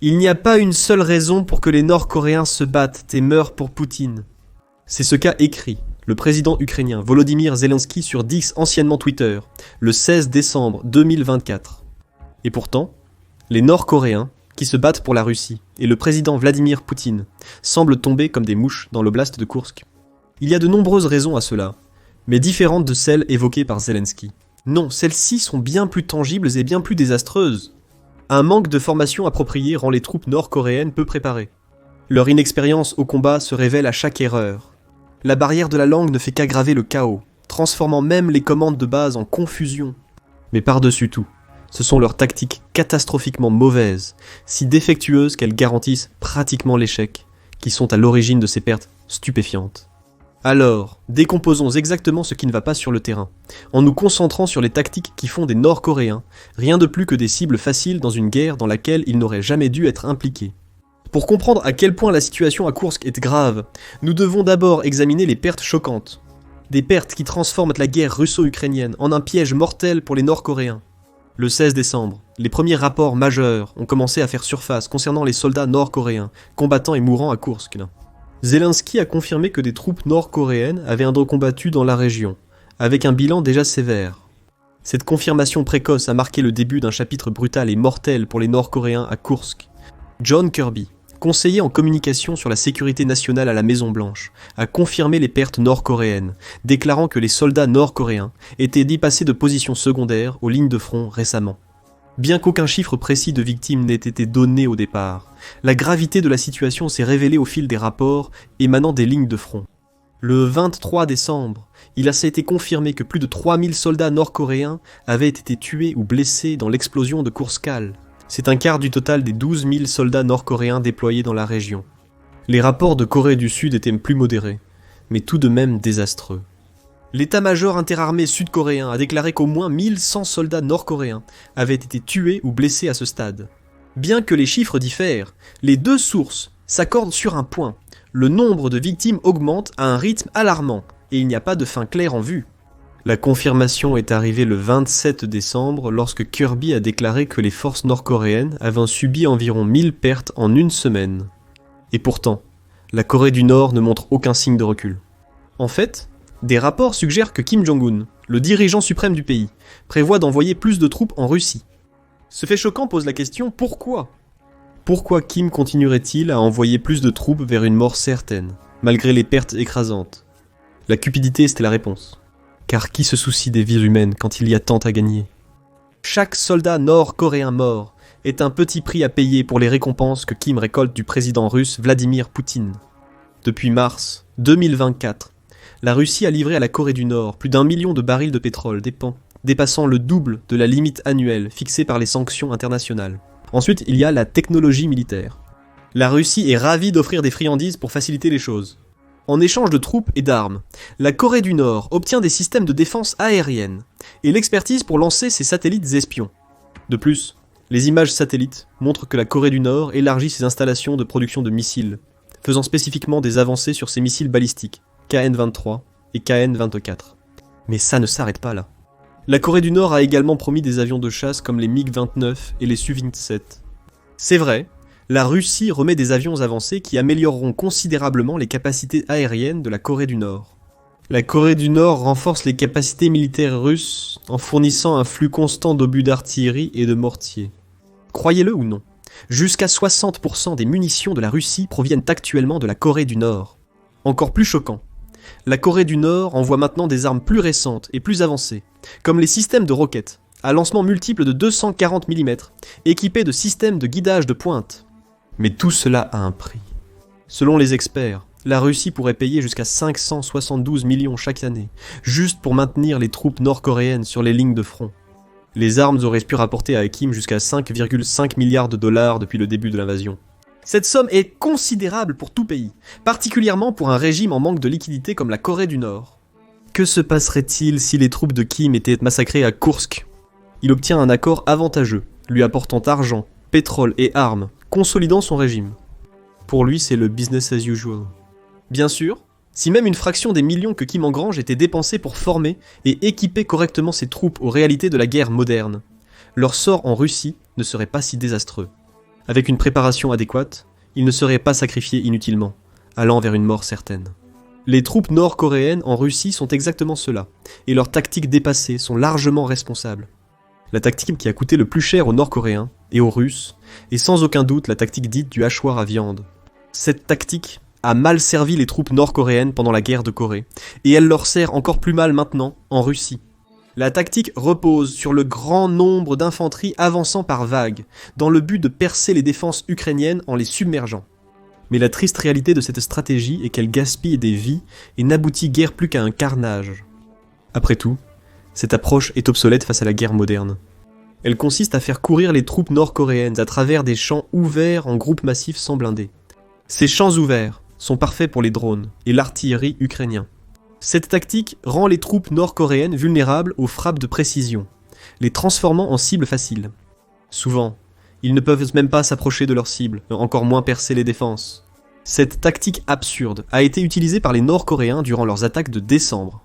Il n'y a pas une seule raison pour que les Nord-Coréens se battent et meurent pour Poutine. C'est ce qu'a écrit le président ukrainien Volodymyr Zelensky sur X, anciennement Twitter, le 16 décembre 2024. Et pourtant, les Nord-Coréens, qui se battent pour la Russie, et le président Vladimir Poutine, semblent tomber comme des mouches dans l'oblast de Koursk. Il y a de nombreuses raisons à cela, mais différentes de celles évoquées par Zelensky. Non, celles-ci sont bien plus tangibles et bien plus désastreuses. Un manque de formation appropriée rend les troupes nord-coréennes peu préparées. Leur inexpérience au combat se révèle à chaque erreur. La barrière de la langue ne fait qu'aggraver le chaos, transformant même les commandes de base en confusion. Mais par-dessus tout, ce sont leurs tactiques catastrophiquement mauvaises, si défectueuses qu'elles garantissent pratiquement l'échec, qui sont à l'origine de ces pertes stupéfiantes. Alors, décomposons exactement ce qui ne va pas sur le terrain, en nous concentrant sur les tactiques qui font des Nord-Coréens rien de plus que des cibles faciles dans une guerre dans laquelle ils n'auraient jamais dû être impliqués. Pour comprendre à quel point la situation à Koursk est grave, nous devons d'abord examiner les pertes choquantes. Des pertes qui transforment la guerre russo-ukrainienne en un piège mortel pour les Nord-Coréens. Le 16 décembre, les premiers rapports majeurs ont commencé à faire surface concernant les soldats nord-coréens, combattant et mourant à Koursk. Zelensky a confirmé que des troupes nord-coréennes avaient combattu dans la région, avec un bilan déjà sévère. Cette confirmation précoce a marqué le début d'un chapitre brutal et mortel pour les Nord-Coréens à Koursk. John Kirby, conseiller en communication sur la sécurité nationale à la Maison-Blanche, a confirmé les pertes nord-coréennes, déclarant que les soldats nord-coréens étaient dépassés de positions secondaires aux lignes de front récemment. Bien qu'aucun chiffre précis de victimes n'ait été donné au départ, la gravité de la situation s'est révélée au fil des rapports émanant des lignes de front. Le 23 décembre, il a été confirmé que plus de 3000 soldats nord-coréens avaient été tués ou blessés dans l'explosion de Kourskal. C'est un quart du total des 12 000 soldats nord-coréens déployés dans la région. Les rapports de Corée du Sud étaient plus modérés, mais tout de même désastreux. L'état-major interarmé sud-coréen a déclaré qu'au moins 1100 soldats nord-coréens avaient été tués ou blessés à ce stade. Bien que les chiffres diffèrent, les deux sources s'accordent sur un point. Le nombre de victimes augmente à un rythme alarmant, et il n'y a pas de fin claire en vue. La confirmation est arrivée le 27 décembre lorsque Kirby a déclaré que les forces nord-coréennes avaient subi environ 1000 pertes en une semaine. Et pourtant, la Corée du Nord ne montre aucun signe de recul. En fait, des rapports suggèrent que Kim Jong-un, le dirigeant suprême du pays, prévoit d'envoyer plus de troupes en Russie. Ce fait choquant pose la question pourquoi ? Pourquoi Kim continuerait-il à envoyer plus de troupes vers une mort certaine, malgré les pertes écrasantes ? La cupidité, c'était la réponse. Car qui se soucie des vies humaines quand il y a tant à gagner ? Chaque soldat nord-coréen mort est un petit prix à payer pour les récompenses que Kim récolte du président russe Vladimir Poutine. Depuis mars 2024, la Russie a livré à la Corée du Nord plus d'1 million de barils de pétrole dépassant le double de la limite annuelle fixée par les sanctions internationales. Ensuite, il y a la technologie militaire. La Russie est ravie d'offrir des friandises pour faciliter les choses. En échange de troupes et d'armes, la Corée du Nord obtient des systèmes de défense aérienne et l'expertise pour lancer ses satellites espions. De plus, les images satellites montrent que la Corée du Nord élargit ses installations de production de missiles, faisant spécifiquement des avancées sur ses missiles balistiques, KN-23 et KN-24. Mais ça ne s'arrête pas là. La Corée du Nord a également promis des avions de chasse comme les MiG-29 et les Su-27. C'est vrai, la Russie remet des avions avancés qui amélioreront considérablement les capacités aériennes de la Corée du Nord. La Corée du Nord renforce les capacités militaires russes en fournissant un flux constant d'obus d'artillerie et de mortiers. Croyez-le ou non, jusqu'à 60% des munitions de la Russie proviennent actuellement de la Corée du Nord. Encore plus choquant, la Corée du Nord envoie maintenant des armes plus récentes et plus avancées, comme les systèmes de roquettes, à lancement multiple de 240 mm, équipés de systèmes de guidage de pointe. Mais tout cela a un prix. Selon les experts, la Russie pourrait payer jusqu'à 572 millions chaque année, juste pour maintenir les troupes nord-coréennes sur les lignes de front. Les armes auraient pu rapporter à Kim jusqu'à 5,5 milliards de dollars depuis le début de l'invasion. Cette somme est considérable pour tout pays, particulièrement pour un régime en manque de liquidité comme la Corée du Nord. Que se passerait-il si les troupes de Kim étaient massacrées à Koursk ? Il obtient un accord avantageux, lui apportant argent, pétrole et armes, consolidant son régime. Pour lui, c'est le business as usual. Bien sûr, si même une fraction des millions que Kim engrange était dépensée pour former et équiper correctement ses troupes aux réalités de la guerre moderne, leur sort en Russie ne serait pas si désastreux. Avec une préparation adéquate, ils ne seraient pas sacrifiés inutilement, allant vers une mort certaine. Les troupes nord-coréennes en Russie sont exactement cela, et leurs tactiques dépassées sont largement responsables. La tactique qui a coûté le plus cher aux Nord-Coréens et aux Russes est sans aucun doute la tactique dite du hachoir à viande. Cette tactique a mal servi les troupes nord-coréennes pendant la guerre de Corée, et elle leur sert encore plus mal maintenant en Russie. La tactique repose sur le grand nombre d'infanteries avançant par vagues, dans le but de percer les défenses ukrainiennes en les submergeant. Mais la triste réalité de cette stratégie est qu'elle gaspille des vies et n'aboutit guère plus qu'à un carnage. Après tout, cette approche est obsolète face à la guerre moderne. Elle consiste à faire courir les troupes nord-coréennes à travers des champs ouverts en groupes massifs sans blindés. Ces champs ouverts sont parfaits pour les drones et l'artillerie ukrainien. Cette tactique rend les troupes nord-coréennes vulnérables aux frappes de précision, les transformant en cibles faciles. Souvent, ils ne peuvent même pas s'approcher de leur cible, encore moins percer les défenses. Cette tactique absurde a été utilisée par les Nord-Coréens durant leurs attaques de décembre.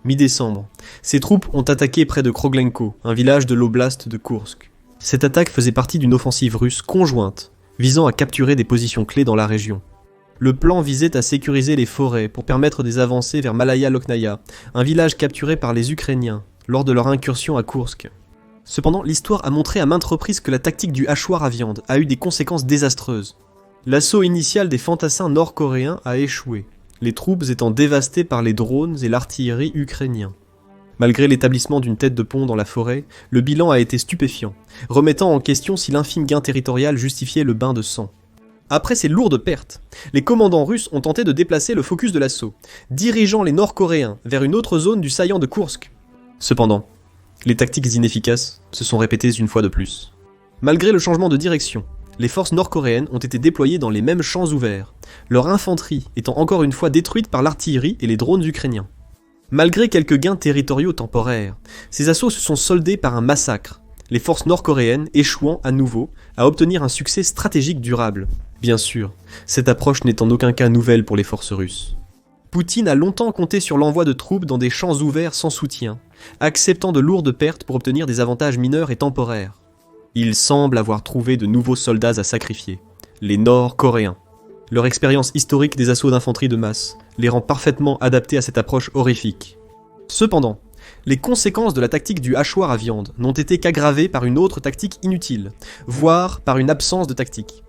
Mi-décembre, ces troupes ont attaqué près de Kroglenko, un village de l'oblast de Koursk. Cette attaque faisait partie d'une offensive russe conjointe, visant à capturer des positions clés dans la région. Le plan visait à sécuriser les forêts pour permettre des avancées vers Malaya-Loknaya, un village capturé par les Ukrainiens lors de leur incursion à Koursk. Cependant, l'histoire a montré à maintes reprises que la tactique du hachoir à viande a eu des conséquences désastreuses. L'assaut initial des fantassins nord-coréens a échoué, les troupes étant dévastées par les drones et l'artillerie ukrainiens. Malgré l'établissement d'une tête de pont dans la forêt, le bilan a été stupéfiant, remettant en question si l'infime gain territorial justifiait le bain de sang. Après ces lourdes pertes, les commandants russes ont tenté de déplacer le focus de l'assaut, dirigeant les Nord-Coréens vers une autre zone du saillant de Koursk. Cependant, les tactiques inefficaces se sont répétées une fois de plus. Malgré le changement de direction, les forces nord-coréennes ont été déployées dans les mêmes champs ouverts, leur infanterie étant encore une fois détruite par l'artillerie et les drones ukrainiens. Malgré quelques gains territoriaux temporaires, ces assauts se sont soldés par un massacre, les forces nord-coréennes échouant à nouveau à obtenir un succès stratégique durable. Bien sûr, cette approche n'est en aucun cas nouvelle pour les forces russes. Poutine a longtemps compté sur l'envoi de troupes dans des champs ouverts sans soutien, acceptant de lourdes pertes pour obtenir des avantages mineurs et temporaires. Il semble avoir trouvé de nouveaux soldats à sacrifier, les Nord-Coréens. Leur expérience historique des assauts d'infanterie de masse les rend parfaitement adaptés à cette approche horrifique. Cependant, les conséquences de la tactique du hachoir à viande n'ont été qu'aggravées par une autre tactique inutile, voire par une absence de tactique.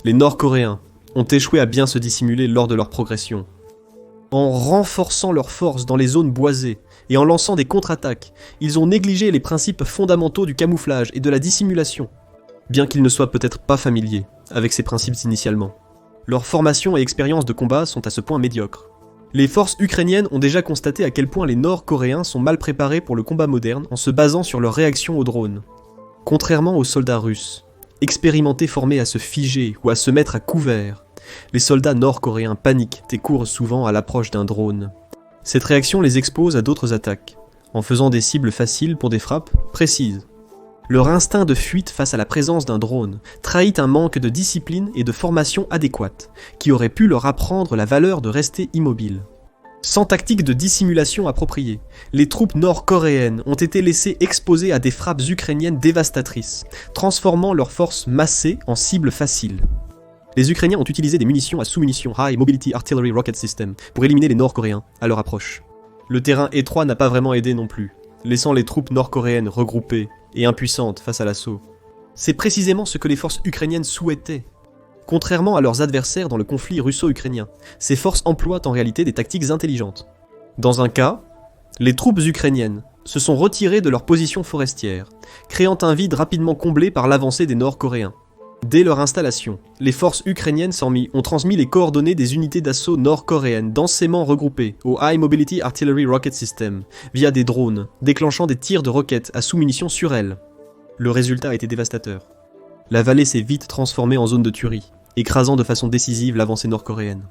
Les Nord-Coréens ont échoué à bien se dissimuler lors de leur progression. En renforçant leurs forces dans les zones boisées et en lançant des contre-attaques, ils ont négligé les principes fondamentaux du camouflage et de la dissimulation, bien qu'ils ne soient peut-être pas familiers avec ces principes initialement. Leur formation et expérience de combat sont à ce point médiocres. Les forces ukrainiennes ont déjà constaté à quel point les Nord-Coréens sont mal préparés pour le combat moderne en se basant sur leur réaction aux drones. Contrairement aux soldats russes, expérimentés formés à se figer ou à se mettre à couvert, les soldats nord-coréens paniquent et courent souvent à l'approche d'un drone. Cette réaction les expose à d'autres attaques, en faisant des cibles faciles pour des frappes précises. Leur instinct de fuite face à la présence d'un drone trahit un manque de discipline et de formation adéquate, qui aurait pu leur apprendre la valeur de rester immobile. Sans tactique de dissimulation appropriée, les troupes nord-coréennes ont été laissées exposées à des frappes ukrainiennes dévastatrices, transformant leurs forces massées en cibles faciles. Les Ukrainiens ont utilisé des munitions à sous-munitions High Mobility Artillery Rocket System pour éliminer les Nord-Coréens à leur approche. Le terrain étroit n'a pas vraiment aidé non plus, laissant les troupes nord-coréennes regroupées et impuissantes face à l'assaut. C'est précisément ce que les forces ukrainiennes souhaitaient. Contrairement à leurs adversaires dans le conflit russo-ukrainien, ces forces emploient en réalité des tactiques intelligentes. Dans un cas, les troupes ukrainiennes se sont retirées de leur position forestière, créant un vide rapidement comblé par l'avancée des Nord-Coréens. Dès leur installation, les forces ukrainiennes ont transmis les coordonnées des unités d'assaut nord-coréennes densément regroupées au High Mobility Artillery Rocket System via des drones, déclenchant des tirs de roquettes à sous-munitions sur elles. Le résultat a été dévastateur. La vallée s'est vite transformée en zone de tuerie, écrasant de façon décisive l'avancée nord-coréenne.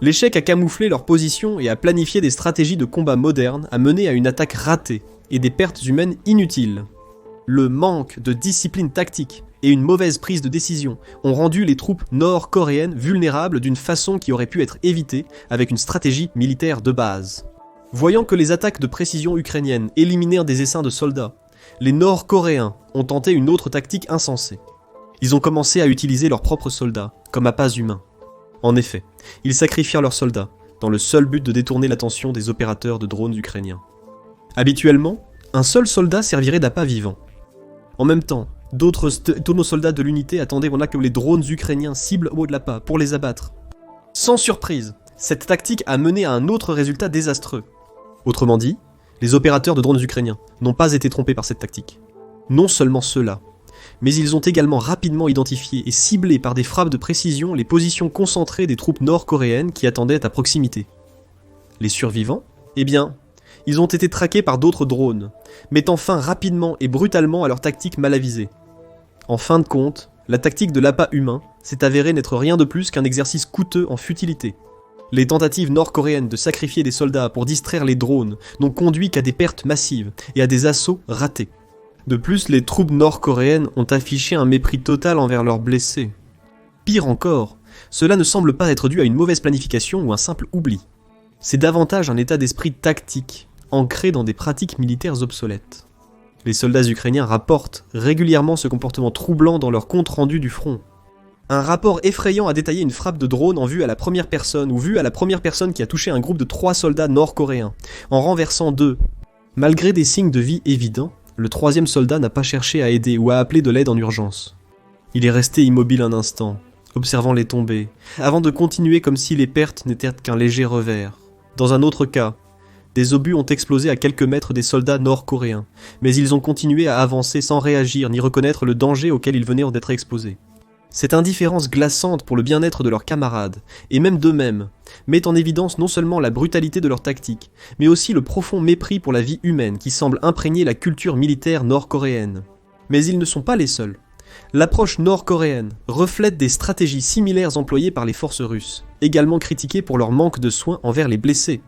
L'échec à camoufler leur position et à planifier des stratégies de combat modernes a mené à une attaque ratée et des pertes humaines inutiles. Le manque de discipline tactique et une mauvaise prise de décision ont rendu les troupes nord-coréennes vulnérables d'une façon qui aurait pu être évitée avec une stratégie militaire de base. Voyant que les attaques de précision ukrainiennes éliminèrent des essaims de soldats, les Nord-Coréens ont tenté une autre tactique insensée. Ils ont commencé à utiliser leurs propres soldats, comme appâts humains. En effet, ils sacrifièrent leurs soldats, dans le seul but de détourner l'attention des opérateurs de drones ukrainiens. Habituellement, un seul soldat servirait d'appât vivant. En même temps, d'autres soldats de l'unité attendaient que les drones ukrainiens ciblent au haut de l'appât pour les abattre. Sans surprise, cette tactique a mené à un autre résultat désastreux. Autrement dit, les opérateurs de drones ukrainiens n'ont pas été trompés par cette tactique. Non seulement ceux-là, mais ils ont également rapidement identifié et ciblé par des frappes de précision les positions concentrées des troupes nord-coréennes qui attendaient à proximité. Les survivants, eh bien, ils ont été traqués par d'autres drones, mettant fin rapidement et brutalement à leur tactique mal avisée. En fin de compte, la tactique de l'appât humain s'est avérée n'être rien de plus qu'un exercice coûteux en futilité. Les tentatives nord-coréennes de sacrifier des soldats pour distraire les drones n'ont conduit qu'à des pertes massives et à des assauts ratés. De plus, les troupes nord-coréennes ont affiché un mépris total envers leurs blessés. Pire encore, cela ne semble pas être dû à une mauvaise planification ou un simple oubli. C'est davantage un état d'esprit tactique, ancré dans des pratiques militaires obsolètes. Les soldats ukrainiens rapportent régulièrement ce comportement troublant dans leur compte-rendu du front. Un rapport effrayant a détaillé une frappe de drone en vue à la première personne ou vue à la première personne qui a touché un groupe de 3 soldats nord-coréens, en renversant 2. Malgré des signes de vie évidents, le 3e soldat n'a pas cherché à aider ou à appeler de l'aide en urgence. Il est resté immobile un instant, observant les tombées, avant de continuer comme si les pertes n'étaient qu'un léger revers. Dans un autre cas, des obus ont explosé à quelques mètres des soldats nord-coréens, mais ils ont continué à avancer sans réagir ni reconnaître le danger auquel ils venaient d'être exposés. Cette indifférence glaçante pour le bien-être de leurs camarades, et même d'eux-mêmes, met en évidence non seulement la brutalité de leur tactique, mais aussi le profond mépris pour la vie humaine qui semble imprégner la culture militaire nord-coréenne. Mais ils ne sont pas les seuls. L'approche nord-coréenne reflète des stratégies similaires employées par les forces russes, également critiquées pour leur manque de soins envers les blessés.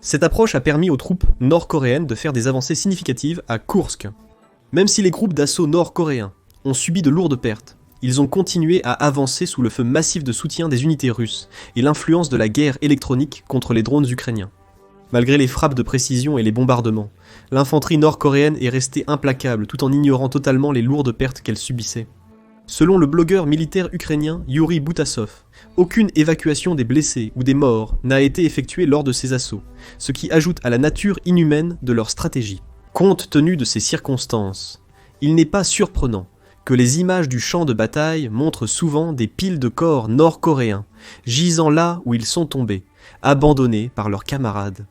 Cette approche a permis aux troupes nord-coréennes de faire des avancées significatives à Koursk. Même si les groupes d'assaut nord-coréens ont subi de lourdes pertes, ils ont continué à avancer sous le feu massif de soutien des unités russes et l'influence de la guerre électronique contre les drones ukrainiens. Malgré les frappes de précision et les bombardements, l'infanterie nord-coréenne est restée implacable tout en ignorant totalement les lourdes pertes qu'elle subissait. Selon le blogueur militaire ukrainien Yuri Butasov, aucune évacuation des blessés ou des morts n'a été effectuée lors de ces assauts, ce qui ajoute à la nature inhumaine de leur stratégie. Compte tenu de ces circonstances, il n'est pas surprenant que les images du champ de bataille montrent souvent des piles de corps nord-coréens, gisant là où ils sont tombés, abandonnés par leurs camarades.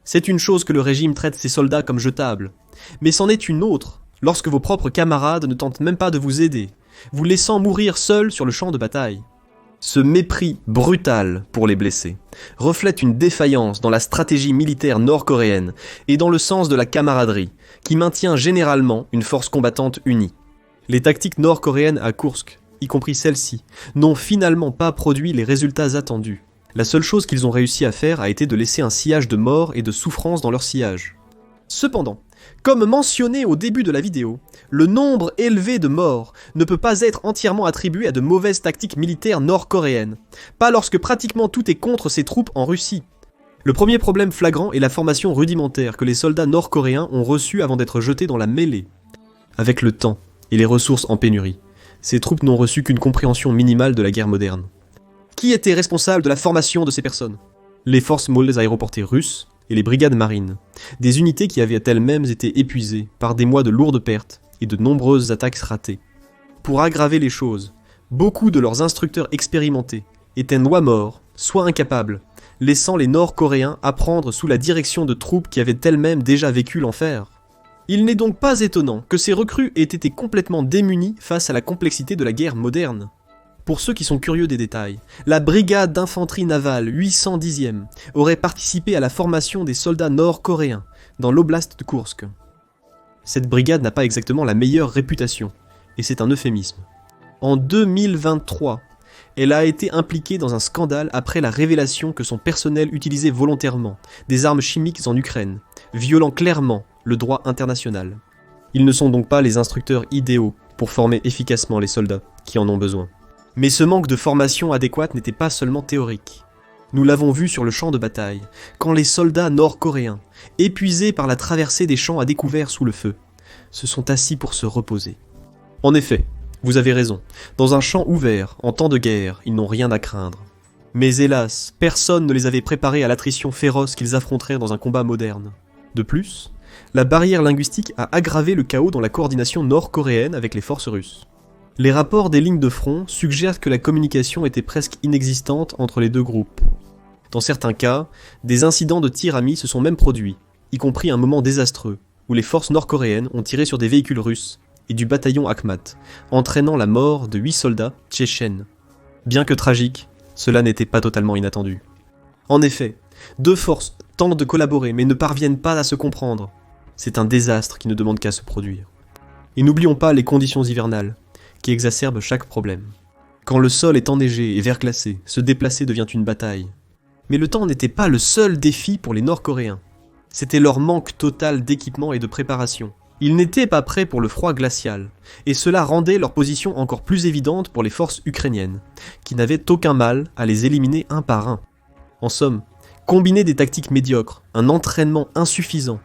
C'est une chose que le régime traite ses soldats comme jetables, mais c'en est une autre lorsque vos propres camarades ne tentent même pas de vous aider, vous laissant mourir seuls sur le champ de bataille. Ce mépris brutal pour les blessés reflète une défaillance dans la stratégie militaire nord-coréenne et dans le sens de la camaraderie, qui maintient généralement une force combattante unie. Les tactiques nord-coréennes à Koursk, y compris celles-ci, n'ont finalement pas produit les résultats attendus. La seule chose qu'ils ont réussi à faire a été de laisser un sillage de morts et de souffrances dans leur sillage. Cependant, comme mentionné au début de la vidéo, le nombre élevé de morts ne peut pas être entièrement attribué à de mauvaises tactiques militaires nord-coréennes, pas lorsque pratiquement tout est contre ces troupes en Russie. Le premier problème flagrant est la formation rudimentaire que les soldats nord-coréens ont reçue avant d'être jetés dans la mêlée. Avec le temps et les ressources en pénurie, ces troupes n'ont reçu qu'une compréhension minimale de la guerre moderne. Qui était responsable de la formation de ces personnes ? Les forces molles aéroportées russes et les brigades marines, des unités qui avaient elles-mêmes été épuisées par des mois de lourdes pertes et de nombreuses attaques ratées. Pour aggraver les choses, beaucoup de leurs instructeurs expérimentés étaient soit morts, soit incapables, laissant les Nord-Coréens apprendre sous la direction de troupes qui avaient elles-mêmes déjà vécu l'enfer. Il n'est donc pas étonnant que ces recrues aient été complètement démunies face à la complexité de la guerre moderne. Pour ceux qui sont curieux des détails, la brigade d'infanterie navale 810e aurait participé à la formation des soldats nord-coréens dans l'oblast de Koursk. Cette brigade n'a pas exactement la meilleure réputation, et c'est un euphémisme. En 2023, elle a été impliquée dans un scandale après la révélation que son personnel utilisait volontairement des armes chimiques en Ukraine, violant clairement le droit international. Ils ne sont donc pas les instructeurs idéaux pour former efficacement les soldats qui en ont besoin. Mais ce manque de formation adéquate n'était pas seulement théorique. Nous l'avons vu sur le champ de bataille, quand les soldats nord-coréens, épuisés par la traversée des champs à découvert sous le feu, se sont assis pour se reposer. En effet, Vous avez raison. Dans un champ ouvert, en temps de guerre, ils n'ont rien à craindre. Mais hélas, personne ne les avait préparés à l'attrition féroce qu'ils affronteraient dans un combat moderne. De plus, la barrière linguistique a aggravé le chaos dans la coordination nord-coréenne avec les forces russes. Les rapports des lignes de front suggèrent que la communication était presque inexistante entre les deux groupes. Dans certains cas, des incidents de tir amis se sont même produits, y compris un moment désastreux, où les forces nord-coréennes ont tiré sur des véhicules russes et du bataillon Akhmat, entraînant la mort de 8 soldats tchétchènes. Bien que tragique, cela n'était pas totalement inattendu. En effet, deux forces tentent de collaborer mais ne parviennent pas à se comprendre. C'est un désastre qui ne demande qu'à se produire. Et n'oublions pas les conditions hivernales, qui exacerbent chaque problème. Quand le sol est enneigé et verglacé, se déplacer devient une bataille. Mais le temps n'était pas le seul défi pour les Nord-Coréens. C'était leur manque total d'équipement et de préparation. Ils n'étaient pas prêts pour le froid glacial, et cela rendait leur position encore plus évidente pour les forces ukrainiennes, qui n'avaient aucun mal à les éliminer un par un. En somme, combiner des tactiques médiocres, un entraînement insuffisant,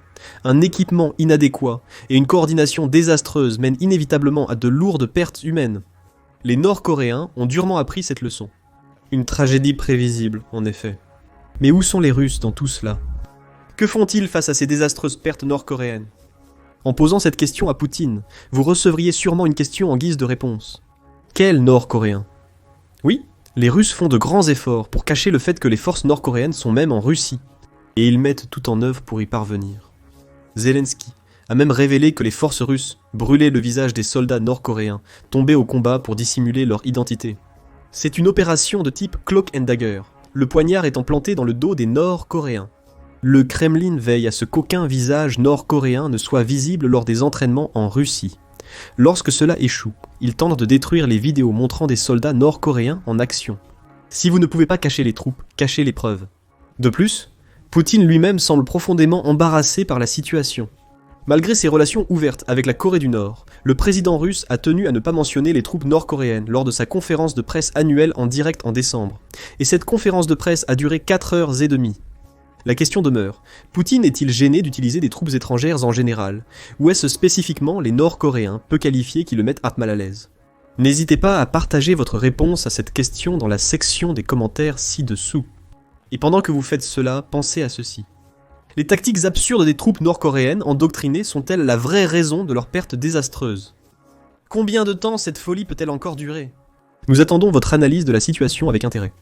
un équipement inadéquat et une coordination désastreuse mène inévitablement à de lourdes pertes humaines. Les Nord-Coréens ont durement appris cette leçon. Une tragédie prévisible, en effet. Mais où sont les Russes dans tout cela ? Que font-ils face à ces désastreuses pertes nord-coréennes ? En posant cette question à Poutine, vous recevriez sûrement une question en guise de réponse. Quel Nord-Coréen ? Oui, les Russes font de grands efforts pour cacher le fait que les forces nord-coréennes sont même en Russie, et ils mettent tout en œuvre pour y parvenir. Zelensky a même révélé que les forces russes brûlaient le visage des soldats nord-coréens, tombés au combat pour dissimuler leur identité. C'est une opération de type cloak and dagger, le poignard étant planté dans le dos des Nord-Coréens. Le Kremlin veille à ce qu'aucun visage nord-coréen ne soit visible lors des entraînements en Russie. Lorsque cela échoue, ils tentent de détruire les vidéos montrant des soldats nord-coréens en action. Si vous ne pouvez pas cacher les troupes, cachez les preuves. De plus, Poutine lui-même semble profondément embarrassé par la situation. Malgré ses relations ouvertes avec la Corée du Nord, le président russe a tenu à ne pas mentionner les troupes nord-coréennes lors de sa conférence de presse annuelle en direct en décembre. Et cette conférence de presse a duré 4h30. La question demeure, Poutine est-il gêné d'utiliser des troupes étrangères en général, ou est-ce spécifiquement les Nord-Coréens peu qualifiés qui le mettent mal à l'aise ? N'hésitez pas à partager votre réponse à cette question dans la section des commentaires ci-dessous. Et pendant que vous faites cela, pensez à ceci. Les tactiques absurdes des troupes nord-coréennes endoctrinées sont-elles la vraie raison de leur perte désastreuse ? Combien de temps cette folie peut-elle encore durer ? Nous attendons votre analyse de la situation avec intérêt.